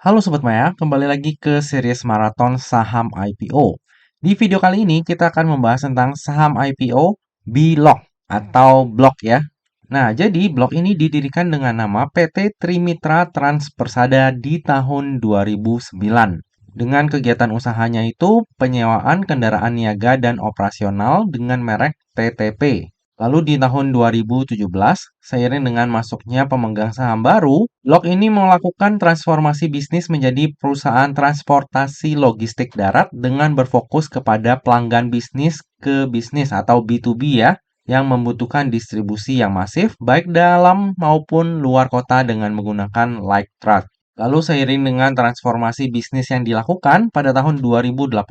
Halo Sobat Maya, kembali lagi ke series maraton saham IPO. Di video kali ini kita akan membahas tentang saham IPO BLOK atau Blok ya. Nah, jadi Blok ini didirikan dengan nama PT Trimitra Trans Persada di tahun 2009. Dengan kegiatan usahanya itu penyewaan kendaraan niaga dan operasional dengan merek TTP. Lalu di tahun 2017, seiring dengan masuknya pemegang saham baru, Blok ini melakukan transformasi bisnis menjadi perusahaan transportasi logistik darat dengan berfokus kepada pelanggan bisnis ke bisnis atau B2B ya, yang membutuhkan distribusi yang masif baik dalam maupun luar kota dengan menggunakan light truck. Lalu seiring dengan transformasi bisnis yang dilakukan pada tahun 2018,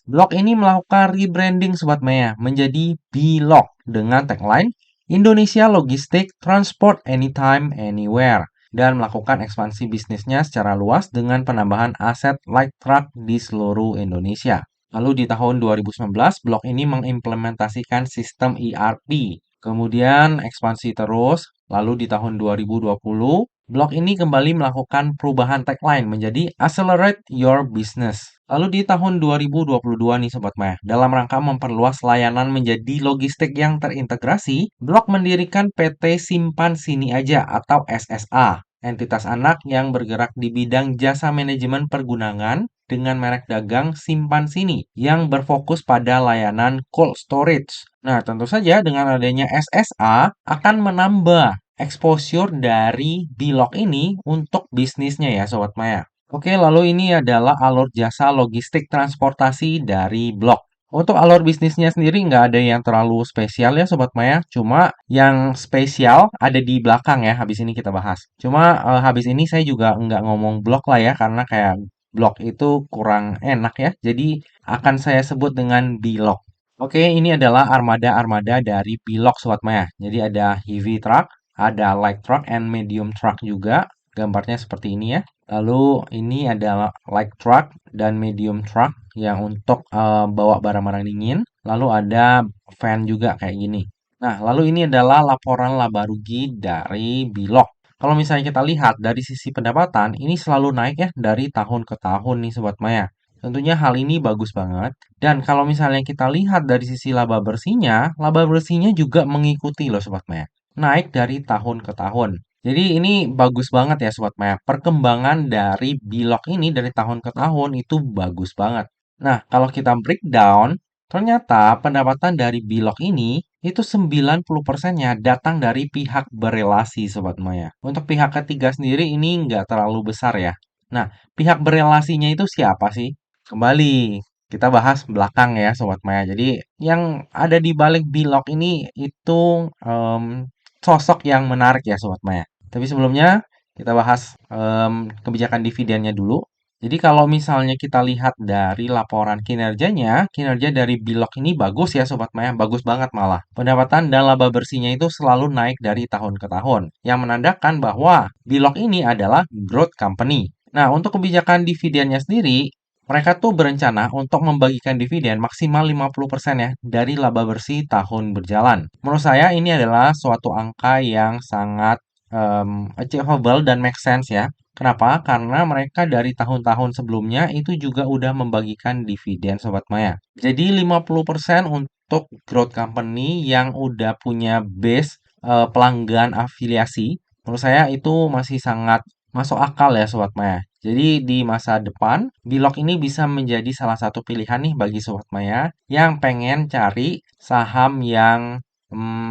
Blok ini melakukan rebranding Sobat Maya menjadi Blok dengan tagline Indonesia Logistik Transport Anytime Anywhere dan melakukan ekspansi bisnisnya secara luas dengan penambahan aset light truck di seluruh Indonesia. Lalu di tahun 2019, Blok ini mengimplementasikan sistem ERP. Kemudian ekspansi terus, lalu di tahun 2020, Blok ini kembali melakukan perubahan tagline menjadi Accelerate Your Business. Lalu di tahun 2022 nih Sobat Maya, dalam rangka memperluas layanan menjadi logistik yang terintegrasi, Blok mendirikan PT Simpan Sini Aja atau SSA, entitas anak yang bergerak di bidang jasa manajemen pergunangan dengan merek dagang Simpan Sini yang berfokus pada layanan cold storage. Nah, tentu saja dengan adanya SSA akan menambah exposure dari Blok ini untuk bisnisnya ya Sobat Maya. Oke, lalu ini adalah alur jasa logistik transportasi dari Blok. Untuk alur bisnisnya sendiri nggak ada yang terlalu spesial ya Sobat Maya. Cuma yang spesial ada di belakang ya, habis ini kita bahas. Cuma habis ini saya juga nggak ngomong Blok lah ya, karena kayak Blok itu kurang enak ya. Jadi akan saya sebut dengan Blok. Oke, ini adalah armada-armada dari Blok Sobat Maya. Jadi ada heavy truck, ada light truck and medium truck juga. Gambarnya seperti ini ya. Lalu ini adalah light truck dan medium truck yang untuk bawa barang-barang dingin. Lalu ada van juga kayak gini. Nah, lalu ini adalah laporan laba rugi dari Blok. Kalau misalnya kita lihat dari sisi pendapatan, ini selalu naik ya dari tahun ke tahun nih Sobat Maya. Tentunya hal ini bagus banget. Dan kalau misalnya kita lihat dari sisi laba bersihnya juga mengikuti loh Sobat Maya. Naik dari tahun ke tahun. Jadi ini bagus banget ya Sobat Maya. Perkembangan dari Blok ini dari tahun ke tahun itu bagus banget. Nah, kalau kita breakdown, ternyata pendapatan dari Blok ini itu 90%-nya datang dari pihak berelasi Sobat Maya. Untuk pihak ketiga sendiri ini nggak terlalu besar ya. Nah, pihak berelasinya itu siapa sih? Kembali kita bahas belakang ya Sobat Maya. Jadi yang ada di balik Blok ini itu sosok yang menarik ya Sobat Maya. Tapi sebelumnya kita bahas kebijakan dividennya dulu. Jadi kalau misalnya kita lihat dari laporan kinerjanya, kinerja dari Blok ini bagus ya Sobat Maya, bagus banget malah. Pendapatan dan laba bersihnya itu selalu naik dari tahun ke tahun, yang menandakan bahwa Blok ini adalah growth company. Nah, untuk kebijakan dividennya sendiri, mereka tuh berencana untuk membagikan dividen maksimal 50% ya dari laba bersih tahun berjalan. Menurut saya ini adalah suatu angka yang sangat achievable dan make sense ya. Kenapa? Karena mereka dari tahun-tahun sebelumnya itu juga udah membagikan dividen Sobat Maya. Jadi 50% untuk growth company yang udah punya base pelanggan afiliasi. Menurut saya itu masih sangat masuk akal ya Sobat Maya. Jadi di masa depan, Blok ini bisa menjadi salah satu pilihan nih bagi Sobat Maya yang pengen cari saham yang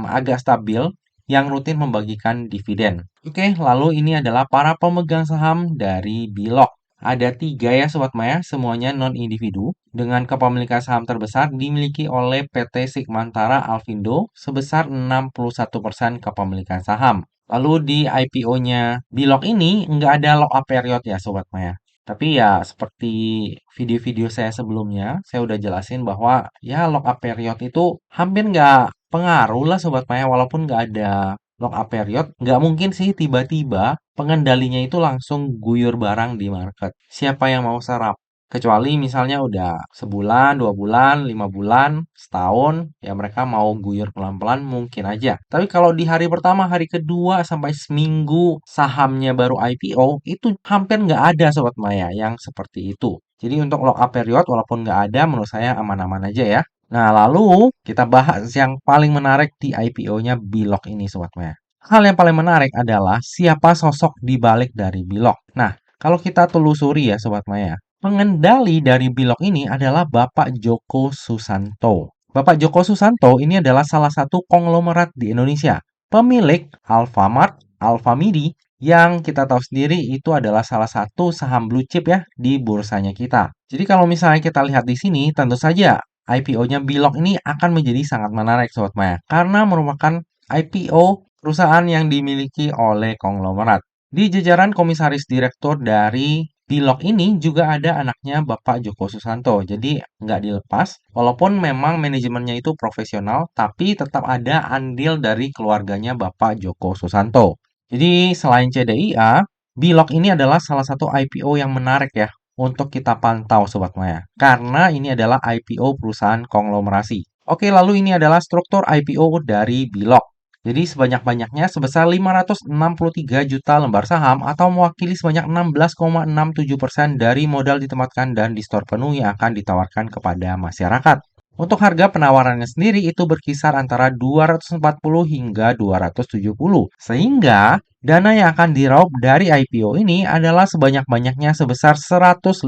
agak stabil yang rutin membagikan dividen. Oke, lalu ini adalah para pemegang saham dari Blok. Ada tiga ya Sobat Maya, semuanya non-individu. Dengan kepemilikan saham terbesar dimiliki oleh PT Sigmantara Alfindo sebesar 61% kepemilikan saham. Lalu di IPO-nya Blok ini nggak ada lock-up period ya Sobat Maya. Tapi ya seperti video-video saya sebelumnya, saya udah jelasin bahwa ya lock-up period itu hampir nggak pengaruh lah Sobat Maya. Walaupun nggak ada lock-up period, nggak mungkin sih tiba-tiba pengendalinya itu langsung guyur barang di market. Siapa yang mau serap? Kecuali misalnya udah sebulan, 2 bulan, 5 bulan, setahun, ya mereka mau guyur pelan-pelan mungkin aja. Tapi kalau di hari pertama, hari kedua, sampai seminggu sahamnya baru IPO, itu hampir nggak ada Sobat Maya yang seperti itu. Jadi untuk lockup period, walaupun nggak ada, menurut saya aman-aman aja ya. Nah, lalu kita bahas yang paling menarik di IPO-nya Bilog ini Sobat Maya. Hal yang paling menarik adalah siapa sosok di balik dari Bilog. Nah, kalau kita telusuri ya Sobat Maya, pengendali dari Bilog ini adalah Bapak Joko Susanto. Bapak Joko Susanto ini adalah salah satu konglomerat di Indonesia. Pemilik Alfamart, Alfamidi, yang kita tahu sendiri itu adalah salah satu saham blue chip ya di bursanya kita. Jadi kalau misalnya kita lihat di sini, tentu saja IPO-nya Bilog ini akan menjadi sangat menarik Sobat Maya. Karena merupakan IPO perusahaan yang dimiliki oleh konglomerat. Di jajaran komisaris direktur dari Bilog ini juga ada anaknya Bapak Joko Susanto. Jadi nggak dilepas, walaupun memang manajemennya itu profesional, tapi tetap ada andil dari keluarganya Bapak Joko Susanto. Jadi selain CDIA, Bilog ini adalah salah satu IPO yang menarik ya untuk kita pantau Sobat Maya. Karena ini adalah IPO perusahaan konglomerasi. Oke, lalu ini adalah struktur IPO dari Bilog. Jadi sebanyak-banyaknya sebesar 563 juta lembar saham atau mewakili sebanyak 16,67% dari modal ditempatkan dan di store penuh yang akan ditawarkan kepada masyarakat. Untuk harga penawarannya sendiri itu berkisar antara 240 hingga 270. Sehingga dana yang akan diraup dari IPO ini adalah sebanyak-banyaknya sebesar 152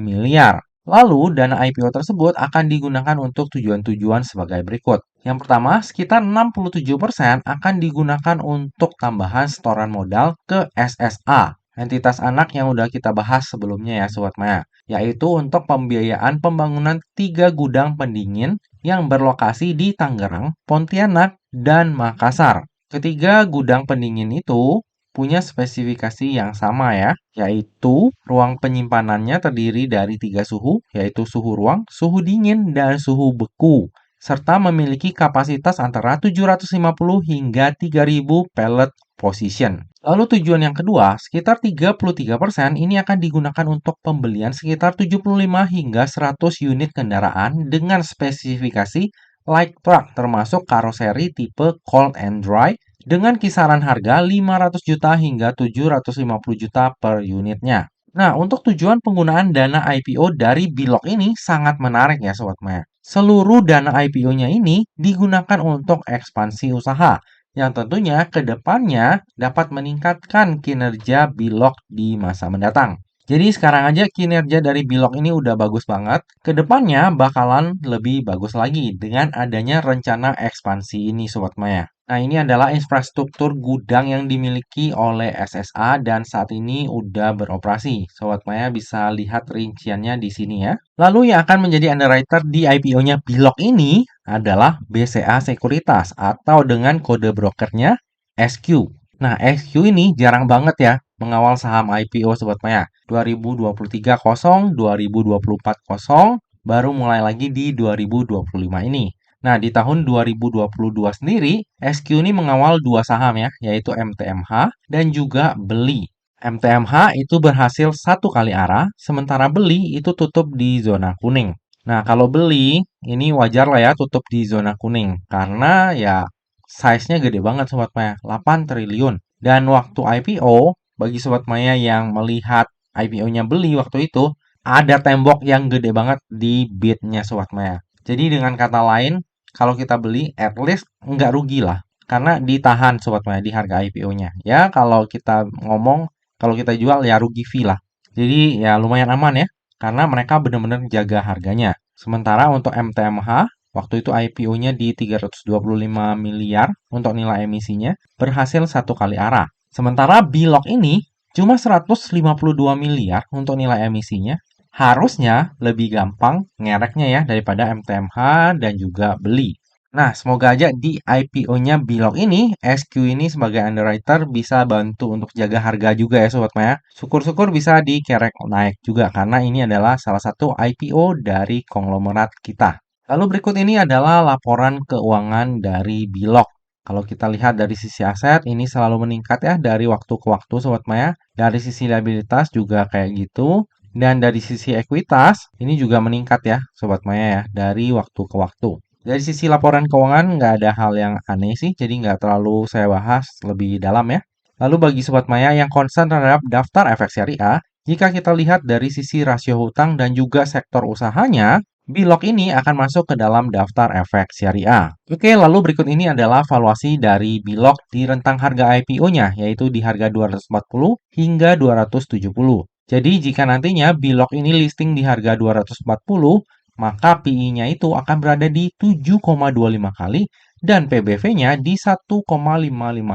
miliar. Lalu, dana IPO tersebut akan digunakan untuk tujuan-tujuan sebagai berikut. Yang pertama, sekitar 67% akan digunakan untuk tambahan setoran modal ke SSA, entitas anak yang udah kita bahas sebelumnya ya Sobat Maya, yaitu untuk pembiayaan pembangunan 3 gudang pendingin yang berlokasi di Tangerang, Pontianak, dan Makassar. Ketiga gudang pendingin itu punya spesifikasi yang sama ya, yaitu ruang penyimpanannya terdiri dari 3 suhu, yaitu suhu ruang, suhu dingin, dan suhu beku, serta memiliki kapasitas antara 750 hingga 3000 pellet position. Lalu tujuan yang kedua, sekitar 33% ini akan digunakan untuk pembelian sekitar 75 hingga 100 unit kendaraan dengan spesifikasi light truck termasuk karoseri tipe cold and dry dengan kisaran harga 500 juta hingga 750 juta per unitnya. Nah, untuk tujuan penggunaan dana IPO dari Bilog ini sangat menarik ya Sobat Maya. Seluruh dana IPO-nya ini digunakan untuk ekspansi usaha yang tentunya ke depannya dapat meningkatkan kinerja Bilog di masa mendatang. Jadi sekarang aja kinerja dari Bilog ini udah bagus banget. Kedepannya bakalan lebih bagus lagi dengan adanya rencana ekspansi ini Sobat Maya. Nah, ini adalah infrastruktur gudang yang dimiliki oleh SSA dan saat ini udah beroperasi. Sobat Maya bisa lihat rinciannya di sini ya. Lalu yang akan menjadi underwriter di IPO-nya Bilog ini adalah BCA Sekuritas atau dengan kode brokernya SQ. Nah, SQ ini jarang banget ya mengawal saham IPO Sobat Maya. 2023 kosong, 2024 kosong, baru mulai lagi di 2025 ini. Nah, di tahun 2022 sendiri, SQ ini mengawal 2 saham ya, yaitu MTMH dan juga Beli. MTMH itu berhasil 1 kali arah, sementara Beli itu tutup di zona kuning. Nah, kalau Beli, ini wajar lah ya tutup di zona kuning, karena ya size-nya gede banget Sobat Maya, 8 triliun. Dan waktu IPO, bagi Sobat Maya yang melihat IPO-nya Beli waktu itu, ada tembok yang gede banget di bid-nya Sobat Maya. Jadi dengan kata lain, kalau kita beli at least nggak rugi lah. Karena ditahan Sobat Maya di harga IPO-nya. Ya kalau kita ngomong, kalau kita jual ya rugi fee lah. Jadi ya lumayan aman ya. Karena mereka benar-benar jaga harganya. Sementara untuk MTMH, waktu itu IPO-nya di 325 miliar untuk nilai emisinya, berhasil 1 kali arah. Sementara Bilog ini cuma 152 miliar untuk nilai emisinya, harusnya lebih gampang ngereknya ya daripada MTMH dan juga Beli. Nah, semoga aja di IPO-nya Bilog ini, SQ ini sebagai underwriter bisa bantu untuk jaga harga juga ya Sobat Maya. Syukur-syukur bisa dikerek naik juga karena ini adalah salah satu IPO dari konglomerat kita. Lalu berikut ini adalah laporan keuangan dari Bilog. Kalau kita lihat dari sisi aset, ini selalu meningkat ya dari waktu ke waktu Sobat Maya. Dari sisi liabilitas juga kayak gitu. Dan dari sisi ekuitas, ini juga meningkat ya, Sobat Maya ya, dari waktu ke waktu. Dari sisi laporan keuangan, nggak ada hal yang aneh sih, jadi nggak terlalu saya bahas lebih dalam ya. Lalu bagi Sobat Maya yang concern terhadap daftar efek syariah, jika kita lihat dari sisi rasio hutang dan juga sektor usahanya, Bilog ini akan masuk ke dalam daftar efek syariah. Oke, lalu berikut ini adalah valuasi dari Bilog di rentang harga IPO-nya, yaitu di harga 240 hingga 270. Jadi jika nantinya Bilog ini listing di harga 240, maka PI-nya itu akan berada di 7,25 kali dan PBV-nya di 1,55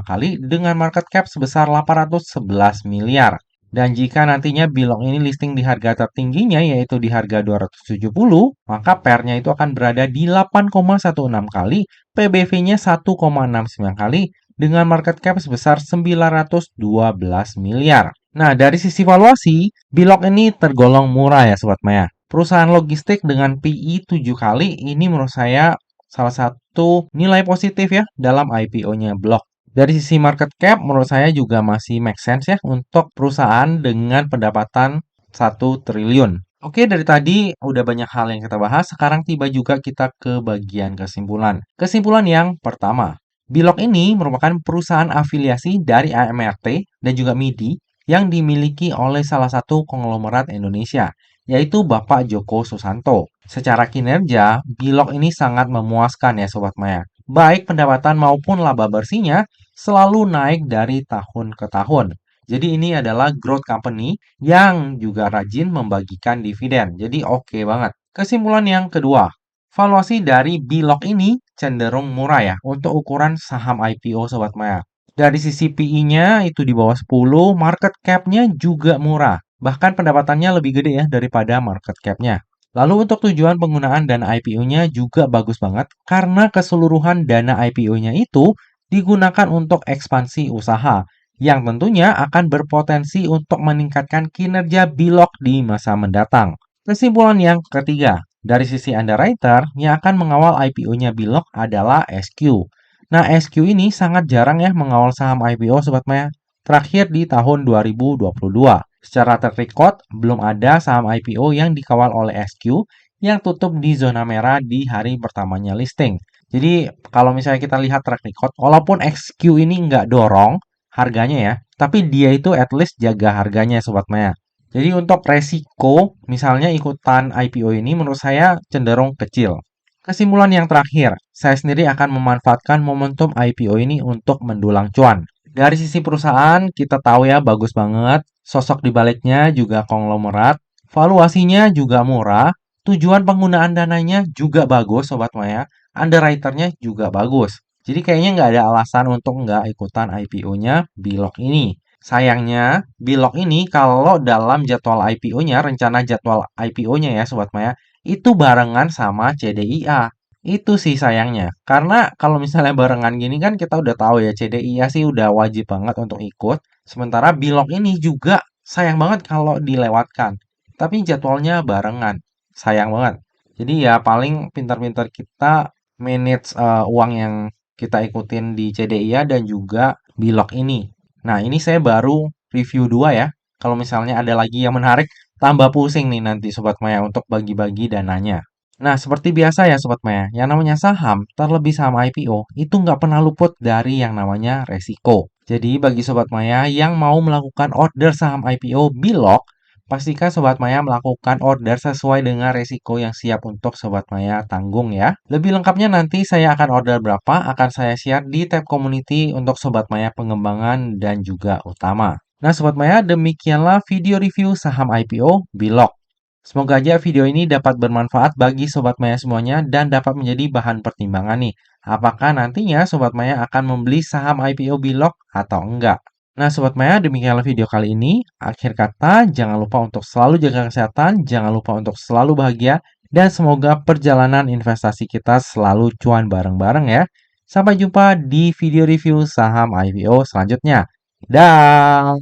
kali dengan market cap sebesar 811 miliar. Dan jika nantinya Bilog ini listing di harga tertingginya yaitu di harga 270, maka PER-nya itu akan berada di 8,16 kali, PBV-nya 1,69 kali dengan market cap sebesar 912 miliar. Nah, dari sisi valuasi, Bilog ini tergolong murah ya Sobat Maya. Perusahaan logistik dengan PI 7 kali ini menurut saya salah satu nilai positif ya dalam IPO-nya Bilog. Dari sisi market cap, menurut saya juga masih make sense ya untuk perusahaan dengan pendapatan 1 triliun. Oke, dari tadi udah banyak hal yang kita bahas, sekarang tiba juga kita ke bagian kesimpulan. Kesimpulan yang pertama, Bilog ini merupakan perusahaan afiliasi dari AMRT dan juga MIDI yang dimiliki oleh salah satu konglomerat Indonesia, yaitu Bapak Joko Susanto. Secara kinerja, Bilog ini sangat memuaskan ya Sobat Maya. Baik pendapatan maupun laba bersihnya selalu naik dari tahun ke tahun. Jadi ini adalah growth company yang juga rajin membagikan dividen. Jadi oke banget. Kesimpulan yang kedua, valuasi dari Bilog ini cenderung murah ya untuk ukuran saham IPO Sobat Maya. Dari sisi PI-nya itu di bawah 10, market cap-nya juga murah. Bahkan pendapatannya lebih gede ya daripada market cap-nya. Lalu untuk tujuan penggunaan dana IPO-nya juga bagus banget karena keseluruhan dana IPO-nya itu digunakan untuk ekspansi usaha yang tentunya akan berpotensi untuk meningkatkan kinerja Bilog di masa mendatang. Kesimpulan yang ketiga, dari sisi underwriter yang akan mengawal IPO-nya Bilog adalah SQ. Nah, SQ ini sangat jarang ya mengawal saham IPO Sobat Maya. Terakhir di tahun 2022. Secara track record, belum ada saham IPO yang dikawal oleh SQ yang tutup di zona merah di hari pertamanya listing. Jadi, kalau misalnya kita lihat track record, walaupun SQ ini nggak dorong harganya ya, tapi dia itu at least jaga harganya Sobat Maya. Jadi untuk resiko, misalnya ikutan IPO ini menurut saya cenderung kecil. Kesimpulan yang terakhir, saya sendiri akan memanfaatkan momentum IPO ini untuk mendulang cuan. Dari sisi perusahaan, kita tahu ya bagus banget. Sosok di baliknya juga konglomerat. Valuasinya juga murah. Tujuan penggunaan dananya juga bagus, Sobat Maya. Underwriter-nya juga bagus. Jadi kayaknya nggak ada alasan untuk nggak ikutan IPO-nya Bilog ini. Sayangnya, Bilog ini kalau dalam jadwal IPO-nya, rencana jadwal IPO-nya ya Sobat Maya, itu barengan sama CDIA. Itu sih sayangnya. Karena kalau misalnya barengan gini kan kita udah tahu ya CDIA sih udah wajib banget untuk ikut. Sementara Bilog ini juga sayang banget kalau dilewatkan. Tapi jadwalnya barengan. Sayang banget. Jadi ya paling pintar-pintar kita manage uang yang kita ikutin di CDIA dan juga Bilog ini. Nah, ini saya baru review 2 ya. Kalau misalnya ada lagi yang menarik, tambah pusing nih nanti Sobat Maya untuk bagi-bagi dananya. Nah, seperti biasa ya Sobat Maya, yang namanya saham, terlebih saham IPO, itu nggak pernah luput dari yang namanya resiko. Jadi bagi Sobat Maya yang mau melakukan order saham IPO Bilog, pastikan Sobat Maya melakukan order sesuai dengan resiko yang siap untuk Sobat Maya tanggung ya. Lebih lengkapnya nanti saya akan order berapa, akan saya share di tab community untuk Sobat Maya pengembangan dan juga utama. Nah Sobat Maya, demikianlah video review saham IPO Bilog. Semoga aja video ini dapat bermanfaat bagi Sobat Maya semuanya dan dapat menjadi bahan pertimbangan nih. Apakah nantinya Sobat Maya akan membeli saham IPO Bilog atau enggak? Nah Sobat Maya, demikianlah video kali ini. Akhir kata, jangan lupa untuk selalu jaga kesehatan, jangan lupa untuk selalu bahagia, dan semoga perjalanan investasi kita selalu cuan bareng-bareng ya. Sampai jumpa di video review saham IPO selanjutnya. Dah.